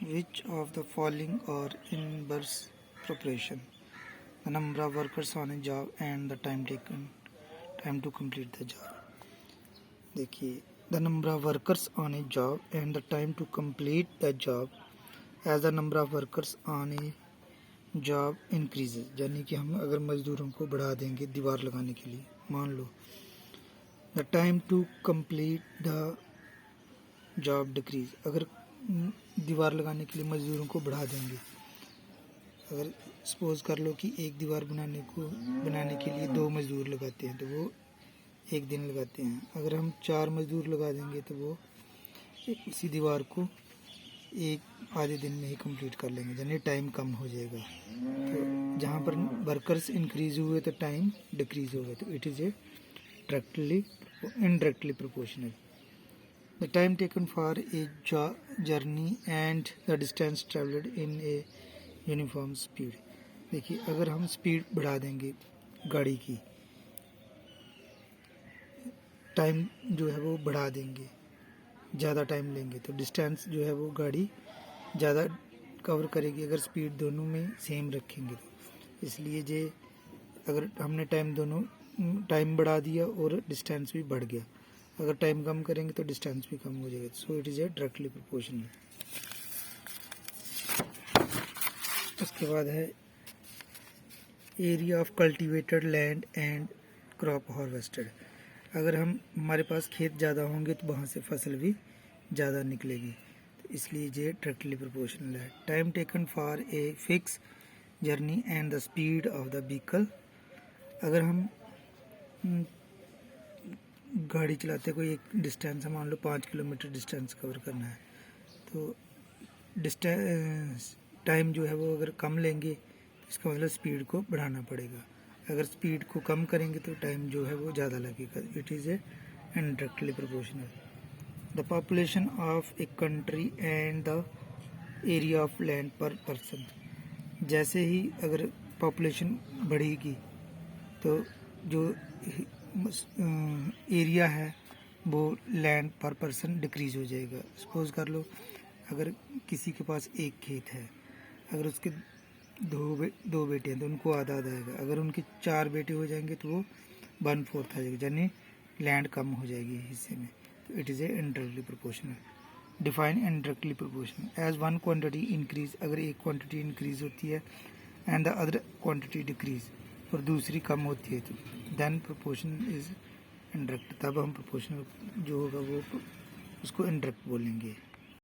Which of the following are inverse proportion? The number of workers on a job and the time to complete the job. देखिए, the number of workers on a job and the time to complete the job as the number of workers on a job increases. यानी कि हम अगर मजदूरों को बढ़ा देंगे दीवार लगाने के लिए, मान लो the time to complete the job decrease. अगर दीवार लगाने के लिए मजदूरों को बढ़ा देंगे, अगर सपोज कर लो कि एक दीवार बनाने के लिए 2 मजदूर लगाते हैं तो वो 1 दिन लगाते हैं। अगर हम 4 मजदूर लगा देंगे तो वो उसी दीवार को आधे दिन में ही कंप्लीट कर लेंगे, यानी टाइम कम हो जाएगा। तो जहाँ पर वर्कर्स इंक्रीज हुए तो टाइम डिक्रीज हो गया, तो it is A indirectly proportional. The time taken for a journey and the distance traveled in a uniform speed. देखिए, अगर हम स्पीड बढ़ा देंगे गाड़ी की, टाइम जो है वो बढ़ा देंगे, ज़्यादा टाइम लेंगे तो डिस्टेंस जो है वो गाड़ी ज़्यादा कवर करेगी अगर स्पीड दोनों में सेम रखेंगे तो। इसलिए जे अगर हमने टाइम बढ़ा दिया और डिस्टेंस भी बढ़ गया, अगर टाइम कम करेंगे तो डिस्टेंस भी कम हो जाएगा। So it is A directly proportional. उसके बाद है area of cultivated land and crop harvested. अगर हमारे पास खेत ज़्यादा होंगे तो वहाँ से फसल भी ज़्यादा निकलेगी, तो इसलिए ये डायरेक्टली प्रोपोर्शनल है। Time taken for a fix journey and the speed of the vehicle. अगर हम गाड़ी चलाते कोई एक डिस्टेंस है, मान लो 5 किलोमीटर डिस्टेंस कवर करना है, तो टाइम जो है वो अगर कम लेंगे तो इसका मतलब स्पीड को बढ़ाना पड़ेगा। अगर स्पीड को कम करेंगे तो टाइम जो है वो ज़्यादा लगेगा। It is a indirectly proportional. The population of a country and the area of land पर पर्सन। जैसे ही अगर पॉपुलेशन बढ़ेगी तो जो एरिया है वो लैंड पर पर्सन डिक्रीज हो जाएगा। सपोज कर लो अगर किसी के पास एक खेत है, अगर उसके दो बेटे हैं तो उनको आधा आएगा। अगर उनके 4 बेटे हो जाएंगे तो वो 1/4 आ जाएगा, यानी लैंड कम हो जाएगी हिस्से में। तो it is a indirectly proportional. Define indirectly proportional as one quantity increase. अगर एक क्वांटिटी इंक्रीज होती है and the other quantity decrease, और दूसरी कम होती है, तो देन प्रोपोर्शन इज इनडायरेक्ट। तब हम प्रोपोर्शनल जो होगा वो उसको इनडायरेक्ट बोलेंगे।